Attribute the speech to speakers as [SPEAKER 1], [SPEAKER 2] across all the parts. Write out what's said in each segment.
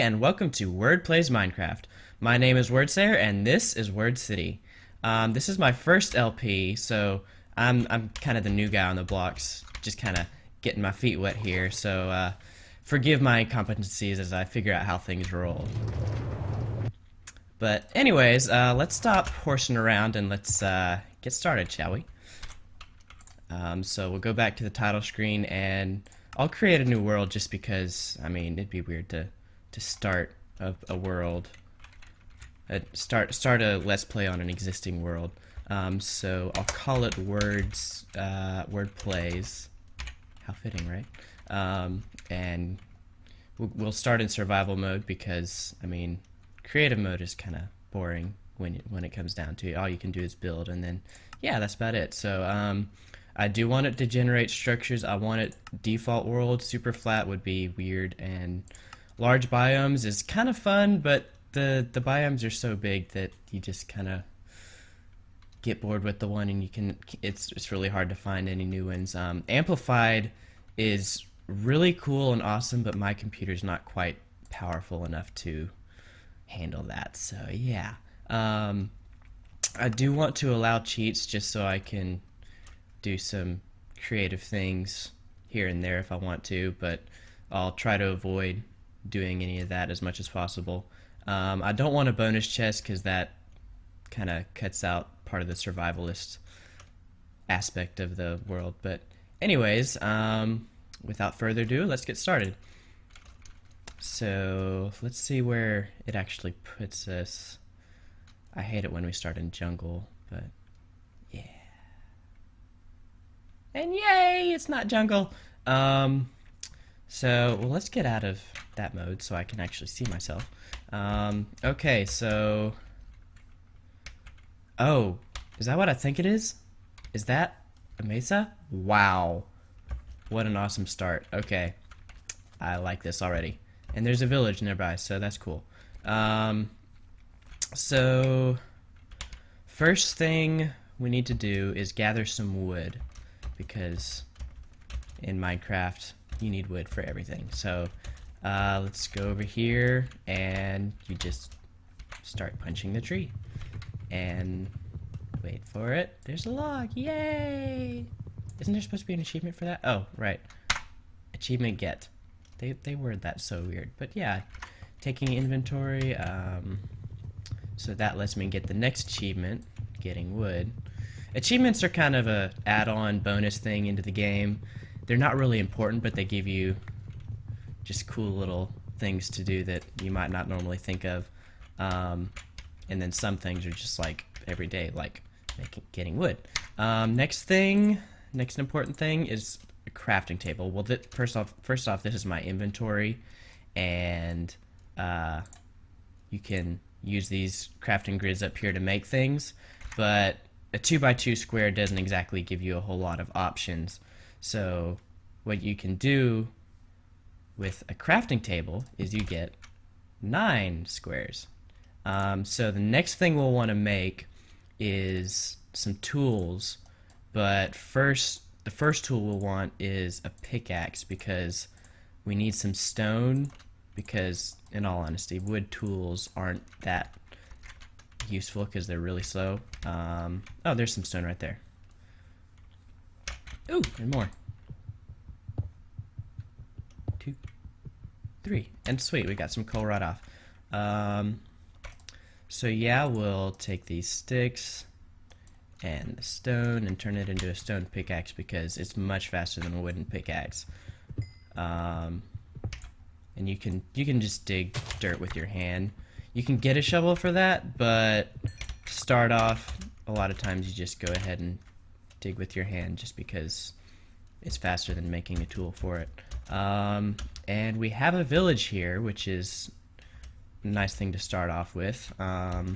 [SPEAKER 1] and welcome to Word Plays Minecraft. My name is Wordsayer, and this is Word City. This is my first LP, so I'm kind of the new guy on the blocks, just kind of getting my feet wet here. So forgive my incompetencies as I figure out how things roll. But anyways, let's stop horsing around and let's get started, shall we? So we'll go back to the title screen, and I'll create a new world just because, I mean, it'd be weird to start a world, start a let's play on an existing world. So I'll call it word plays. How fitting, right? And we'll start in survival mode because, I mean, creative mode is kind of boring when it comes down to it. All you can do is build, and then yeah, that's about it. So I do want it to generate structures. I want it default world. Super flat would be weird, and large biomes is kind of fun, but the biomes are so big that you just kind of get bored with the one, and it's really hard to find any new ones. Amplified is really cool and awesome, but my computer's not quite powerful enough to handle that. So yeah, I do want to allow cheats just so I can do some creative things here and there if I want to, but I'll try to avoid doing any of that as much as possible. I don't want a bonus chest because that kind of cuts out part of the survivalist aspect of the world. But anyways, without further ado, let's get started. So let's see where it actually puts us. I hate it when we start in jungle, but yeah. And yay, it's not jungle. So well, let's get out of that mode so I can actually see myself. Okay, so oh, is that what I think it is? Is that a mesa? Wow, what an awesome start. Okay, I like this already. And there's a village nearby, so that's cool. So first thing we need to do is gather some wood, because in Minecraft you need wood for everything. So let's go over here, and you just start punching the tree and wait for it. There's a log. Yay! Isn't there supposed to be an achievement for that? Oh, right. Achievement get. They word that so weird, but yeah, taking inventory. So that lets me get the next achievement, getting wood. Achievements are kind of a add-on bonus thing into the game. They're not really important, but they give you just cool little things to do that you might not normally think of. And then some things are just like every day, like getting wood. Next important thing is a crafting table. Well, first off, this is my inventory, and you can use these crafting grids up here to make things, but a 2x2 square doesn't exactly give you a whole lot of options. So what you can do with a crafting table is you get 9 squares. So the next thing we'll want to make is some tools, but the first tool we'll want is a pickaxe, because we need some stone, because in all honesty, wood tools aren't that useful because they're really slow. Oh, there's some stone right there. Ooh, and more. 2, 3, and sweet, we got some coal right off. So yeah, we'll take these sticks and the stone and turn it into a stone pickaxe because it's much faster than a wooden pickaxe. And you can just dig dirt with your hand. You can get a shovel for that, but to start off, a lot of times you just go ahead and dig with your hand just because it's faster than making a tool for it. And we have a village here, which is a nice thing to start off with. Let's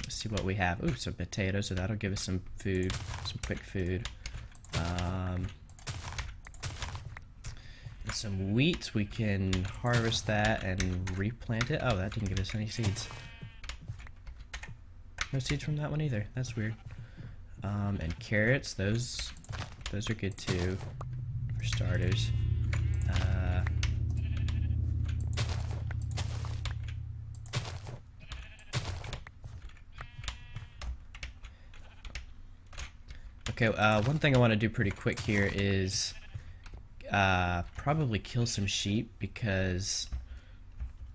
[SPEAKER 1] see what we have. Ooh, some potatoes, so that'll give us some food, some quick food. And some wheat, we can harvest that and replant it. Oh, that didn't give us any seeds. No seeds from that one either. That's weird. And carrots, those are good too, for starters. Okay, one thing I want to do pretty quick here is probably kill some sheep because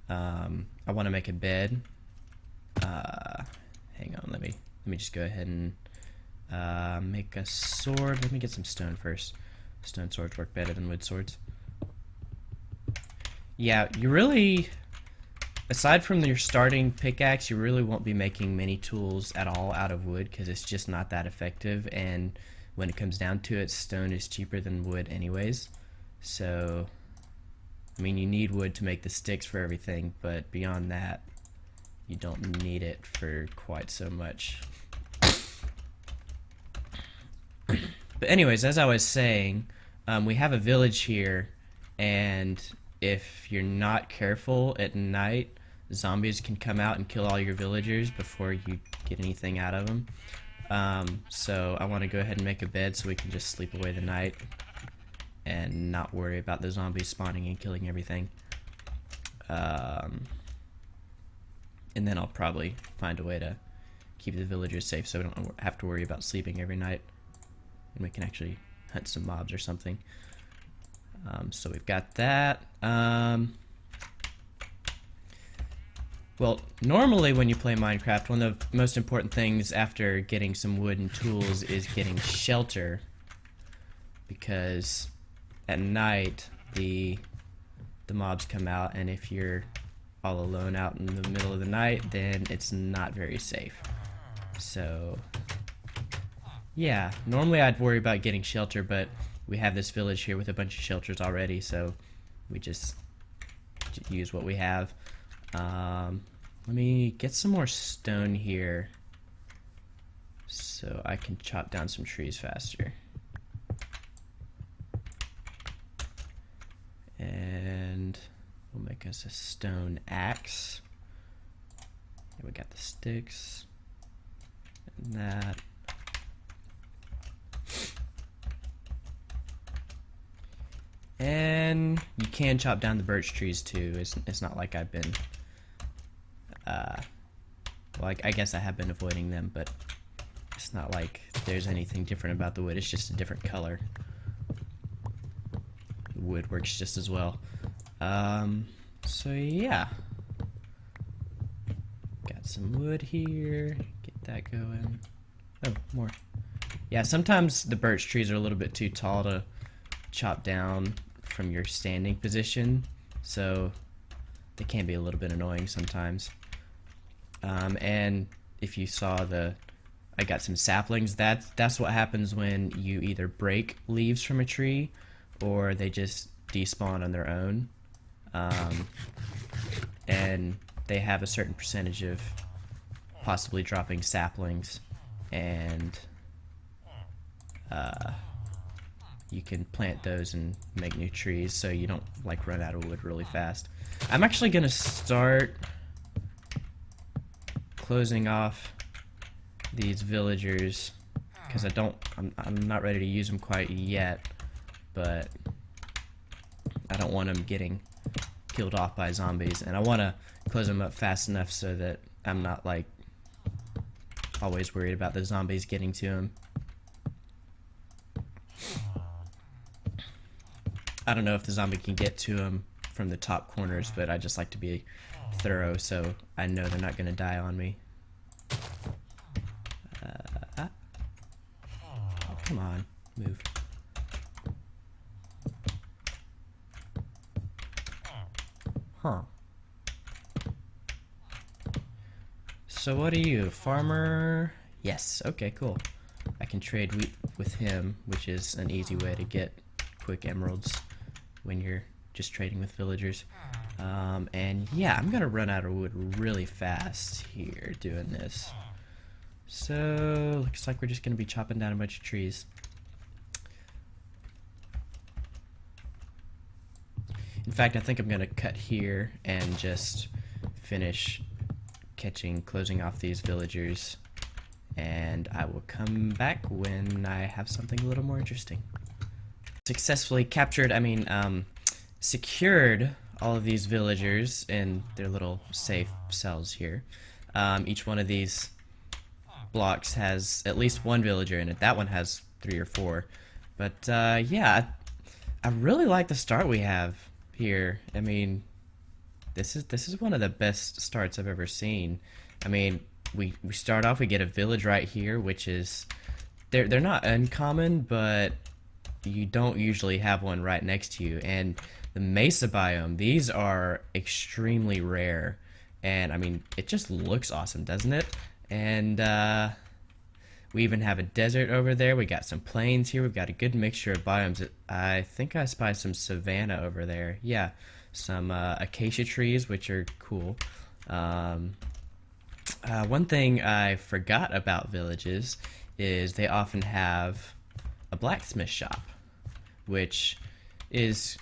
[SPEAKER 1] I want to make a bed. Hang on, let me just go ahead and make a sword. Let me get some stone first. Stone swords work better than wood swords. Yeah, you really, aside from your starting pickaxe, you really won't be making many tools at all out of wood because it's just not that effective, and when it comes down to it, stone is cheaper than wood anyways. So, I mean, you need wood to make the sticks for everything, but beyond that, you don't need it for quite so much. But anyways, as I was saying, we have a village here, and if you're not careful at night, zombies can come out and kill all your villagers before you get anything out of them. So I want to go ahead and make a bed so we can just sleep away the night and not worry about the zombies spawning and killing everything. And then I'll probably find a way to keep the villagers safe so we don't have to worry about sleeping every night, and we can actually hunt some mobs or something. So we've got that. Well, normally when you play Minecraft, one of the most important things after getting some wood and tools is getting shelter, because at night the mobs come out, and if you're all alone out in the middle of the night, then it's not very safe. So yeah, normally I'd worry about getting shelter, but we have this village here with a bunch of shelters already, so we just use what we have. Let me get some more stone here so I can chop down some trees faster. And we'll make us a stone axe. Here we got the sticks and that. And you can chop down the birch trees too. It's not like I've been, well, I guess I have been avoiding them, but it's not like there's anything different about the wood. It's just a different color. The wood works just as well. So yeah. Got some wood here. Get that going. Oh, more. Yeah, sometimes the birch trees are a little bit too tall to chop down from your standing position, so they can be a little bit annoying sometimes. And if you saw I got some saplings. That's what happens when you either break leaves from a tree or they just despawn on their own. And they have a certain percentage of possibly dropping saplings, and you can plant those and make new trees so you don't like run out of wood really fast. I'm actually gonna start closing off these villagers because I'm not ready to use them quite yet, but I don't want them getting killed off by zombies, and I want to close them up fast enough so that I'm not like always worried about the zombies getting to them. I don't know if the zombie can get to them from the top corners, but I just like to be thorough so I know they're not going to die on me. Oh, come on, move. Huh. So what are you, farmer? Yes, okay, cool. I can trade wheat with him, which is an easy way to get quick emeralds when you're just trading with villagers. And yeah, I'm gonna run out of wood really fast here doing this. So looks like we're just gonna be chopping down a bunch of trees. In fact, I think I'm gonna cut here and just finish closing off these villagers, and I will come back when I have something a little more interesting. Successfully captured, secured all of these villagers in their little safe cells here. Each one of these blocks has at least one villager in it. That one has 3 or 4. But yeah, I really like the start we have here. I mean, this is one of the best starts I've ever seen. I mean, we start off, we get a village right here, which is they're not uncommon, but you don't usually have one right next to you. And the mesa biome, these are extremely rare, and I mean, it just looks awesome, doesn't it? And we even have a desert over there. We got some plains here. We've got a good mixture of biomes. I think I spy some savanna over there. Yeah, some acacia trees, which are cool. One thing I forgot about villages is they often have a blacksmith shop, which is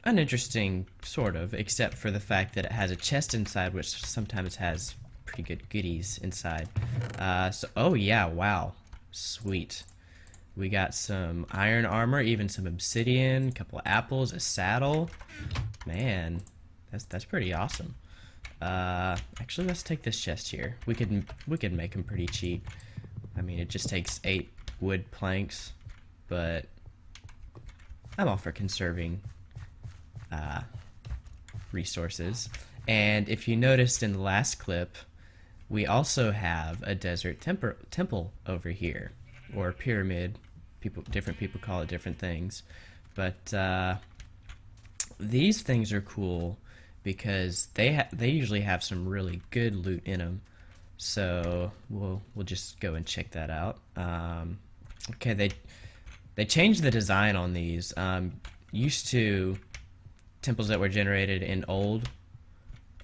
[SPEAKER 1] uninteresting, sort of, except for the fact that it has a chest inside, which sometimes has pretty good goodies inside. Oh yeah, wow, sweet. We got some iron armor, even some obsidian, a couple apples, a saddle. Man, that's pretty awesome. Actually, let's take this chest here. We could make them pretty cheap. I mean, it just takes 8 wood planks, but I'm all for conserving resources. And if you noticed in the last clip, we also have a desert temple over here, or pyramid. Different people call it different things, but these things are cool because they usually have some really good loot in them. So we'll just go and check that out. Okay, they changed the design on these. Used to, temples that were generated in older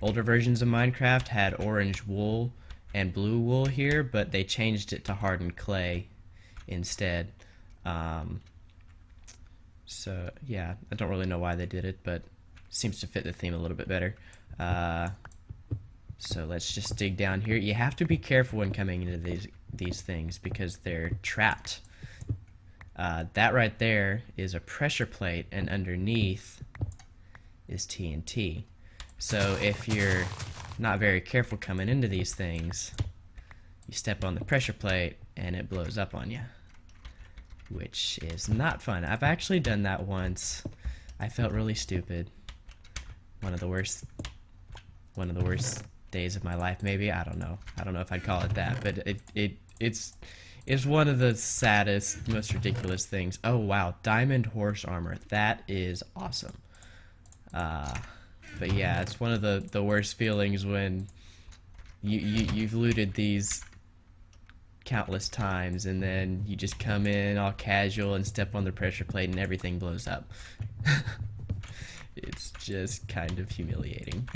[SPEAKER 1] versions of Minecraft had orange wool and blue wool here, but they changed it to hardened clay instead. So yeah, I don't really know why they did it, but seems to fit the theme a little bit better. So let's just dig down here. You have to be careful when coming into these things because they're trapped. That right there is a pressure plate, and underneath is TNT. So if you're not very careful coming into these things, you step on the pressure plate and it blows up on you, which is not fun. I've actually done that once. I felt really stupid. One of the worst days of my life, maybe. I don't know if I'd call it that, but it's one of the saddest, most ridiculous things. Oh wow, diamond horse armor. That is awesome. But yeah, it's one of the worst feelings when you've looted these countless times and then you just come in all casual and step on the pressure plate and everything blows up. It's just kind of humiliating.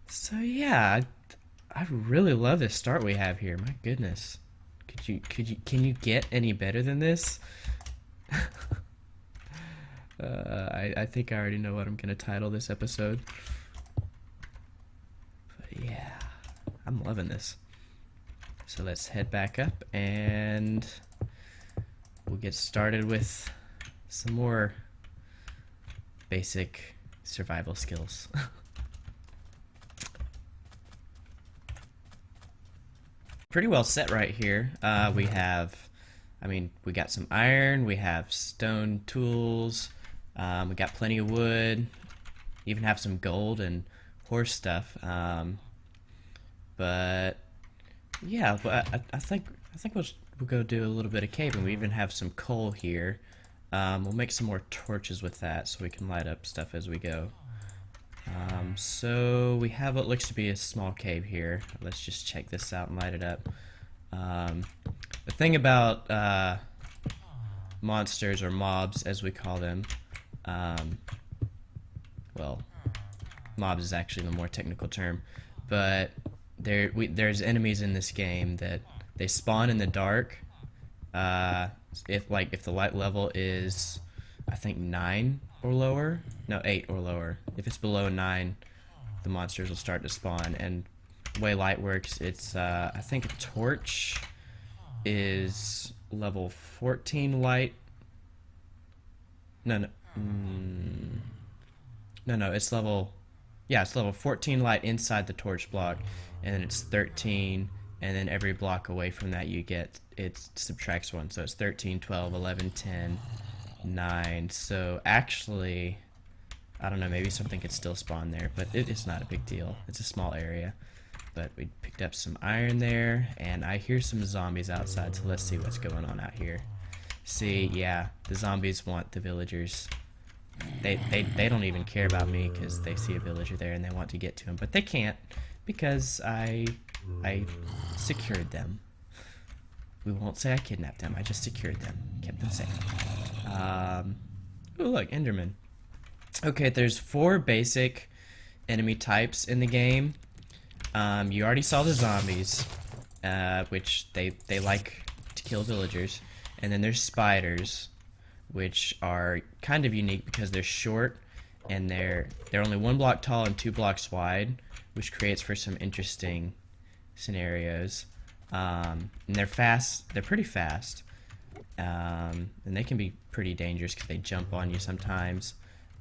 [SPEAKER 1] So yeah, I really love this start we have here. My goodness, can you get any better than this? I think I already know what I'm gonna title this episode. But yeah, I'm loving this. So let's head back up and we'll get started with some more basic survival skills. Pretty well set right here. We got some iron, we have stone tools, we got plenty of wood, even have some gold and horse stuff. But yeah, I think we'll go do a little bit of caving. We even have some coal here. We'll make some more torches with that so we can light up stuff as we go. So we have what looks to be a small cave here. Let's just check this out and light it up. The thing about monsters, or mobs as we call them, well, mobs is actually the more technical term, but there's enemies in this game that they spawn in the dark. If the light level is, I think 9 or lower, no, 8 or lower. If it's below 9, the monsters will start to spawn. And the way light works, it's I think a torch is level 14 light. No, it's level 14 light inside the torch block, and then it's 13 and then every block away from that you get, it subtracts 1. So it's 13, 12, 11, 10, 9. So actually, I don't know, maybe something could still spawn there, but it's not a big deal. It's a small area. But we picked up some iron there, and I hear some zombies outside, so let's see what's going on out here. See, yeah, the zombies want the villagers. They don't even care about me because they see a villager there and they want to get to him, but they can't because I secured them. We won't say I kidnapped them. I just secured them, kept them safe. Oh look, Enderman. Okay, there's 4 basic enemy types in the game. You already saw the zombies, which they like to kill villagers, and then there's spiders, which are kind of unique because they're short and they're only 1 block tall and 2 blocks wide, which creates for some interesting scenarios. And they're fast. They're pretty fast, and they can be pretty dangerous because they jump on you sometimes.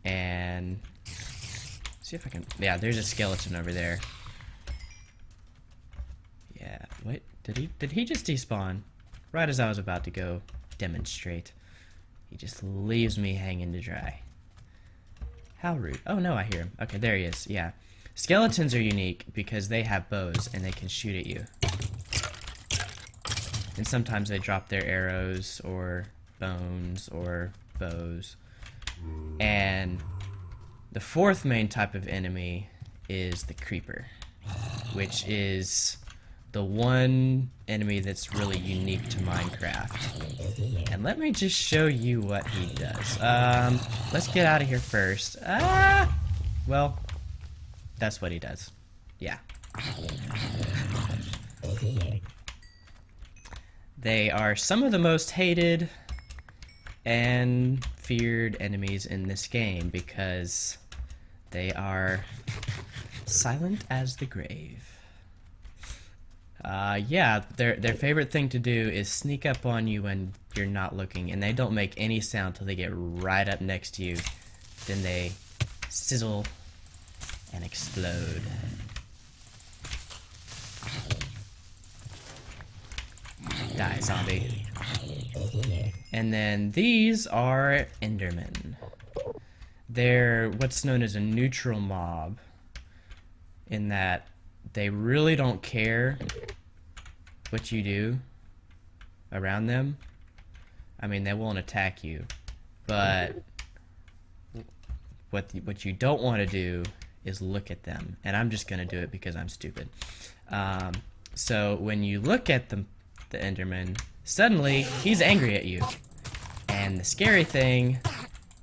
[SPEAKER 1] And see if I can. Yeah, there's a skeleton over there. Yeah. Wait. Did he just despawn? Right as I was about to go demonstrate. He just leaves me hanging to dry. How rude. Oh no, I hear him. Okay, there he is. Yeah. Skeletons are unique because they have bows and they can shoot at you. And sometimes they drop their arrows or bones or bows. And the 4th main type of enemy is the creeper, which is the one enemy that's really unique to Minecraft. And let me just show you what he does. Let's get out of here first. Well, that's what he does. Yeah. They are some of the most hated and feared enemies in this game because they are silent as the grave. Yeah, their favorite thing to do is sneak up on you when you're not looking, and they don't make any sound till they get right up next to you. Then they sizzle and explode. Die, zombie. And then these are Endermen. They're what's known as a neutral mob, in that they really don't care what you do around them. I mean, they won't attack you, but what you don't want to do is look at them, and I'm just gonna do it because I'm stupid. So when you look at the Enderman, suddenly he's angry at you, and the scary thing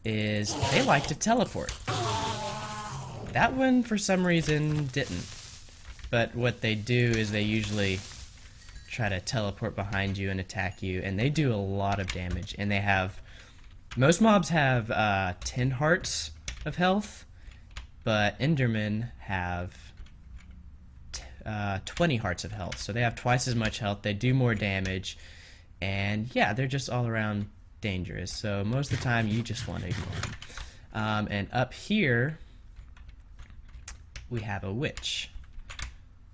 [SPEAKER 1] is they like to teleport. That one for some reason didn't, but what they do is they usually try to teleport behind you and attack you, and they do a lot of damage. And they have, most mobs have 10 hearts of health, but Endermen have 20 hearts of health, so they have twice as much health. They do more damage, and yeah, they're just all around dangerous. So most of the time you just want to ignore them. And up here we have a witch.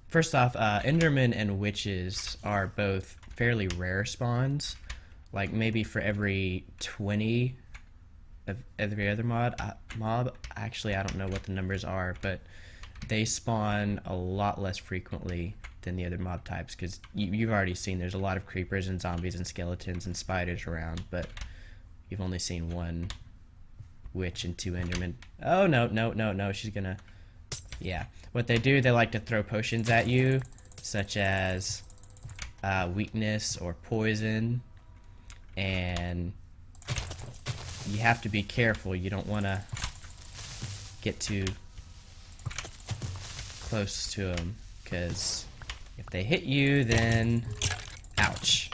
[SPEAKER 1] First off, Endermen and witches are both fairly rare spawns. Like maybe for every 20 of every other mob. Actually, I don't know what the numbers are, but they spawn a lot less frequently than the other mob types, because you've already seen there's a lot of creepers and zombies and skeletons and spiders around, but you've only seen 1 witch and 2 Endermen. Oh, no, she's gonna... Yeah. What they do, they like to throw potions at you, such as weakness or poison, and you have to be careful. You don't want to get too close to them, because if they hit you, then ouch.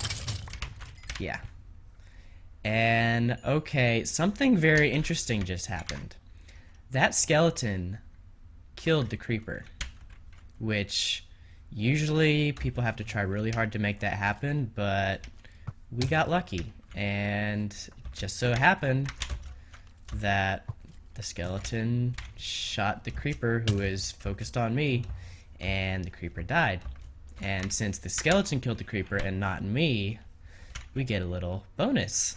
[SPEAKER 1] Yeah. And okay, something very interesting just happened. That skeleton killed the creeper, which usually people have to try really hard to make that happen, but we got lucky, and just so happened that the skeleton shot the creeper who is focused on me, and the creeper died. And since the skeleton killed the creeper and not me, we get a little bonus.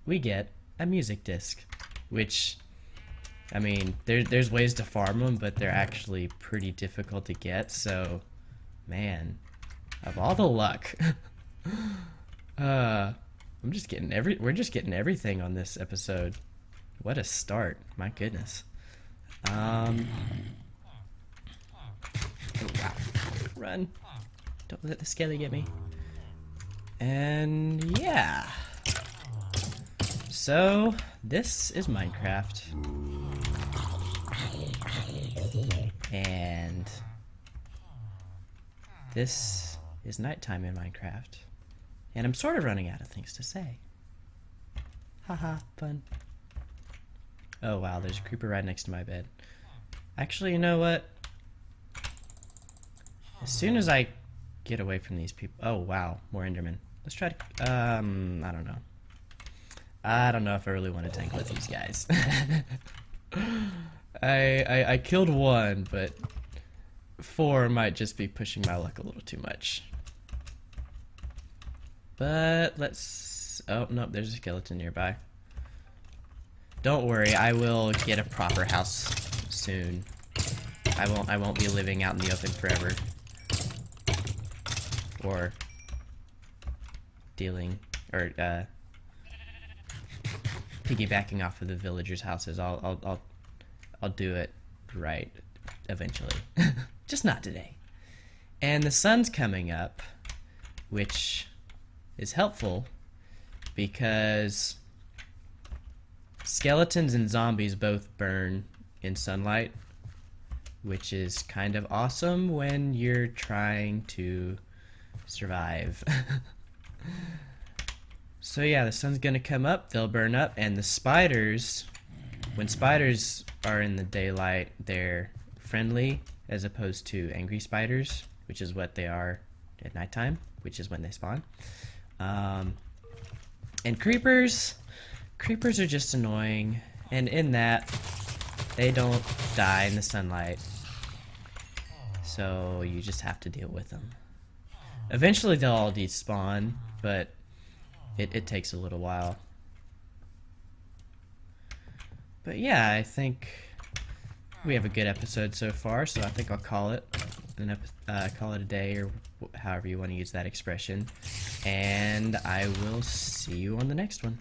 [SPEAKER 1] We get a music disc, which, I mean, there's ways to farm them, but they're actually pretty difficult to get, so, man, of all the luck. we're just getting everything on this episode. What a start, my goodness. Oh, wow. Run. Don't let the skelly get me. And yeah. So, this is Minecraft. And this is nighttime in Minecraft. And I'm sort of running out of things to say. Haha, fun. Oh wow, there's a creeper right next to my bed. Actually, you know what? As soon as I get away from these people... Oh wow, more Endermen. Let's try to... I don't know. I don't know if I really want to tangle with these guys. I killed one, but 4 might just be pushing my luck a little too much. But let's... Oh, nope, there's a skeleton nearby. Don't worry, I will get a proper house soon. I won't be living out in the open forever. Or dealing or piggybacking off of the villagers' houses. I'll do it right eventually. Just not today. And the sun's coming up, which is helpful because skeletons and zombies both burn in sunlight, which is kind of awesome when you're trying to survive. So yeah, the sun's gonna come up, they'll burn up, and the spiders, when spiders are in the daylight, they're friendly as opposed to angry spiders, which is what they are at nighttime, which is when they spawn. And creepers are just annoying, and in that, they don't die in the sunlight, so you just have to deal with them. Eventually they'll all despawn, but it takes a little while. But yeah, I think we have a good episode so far, so I think I'll call it a day, or however you want to use that expression. And I will see you on the next one.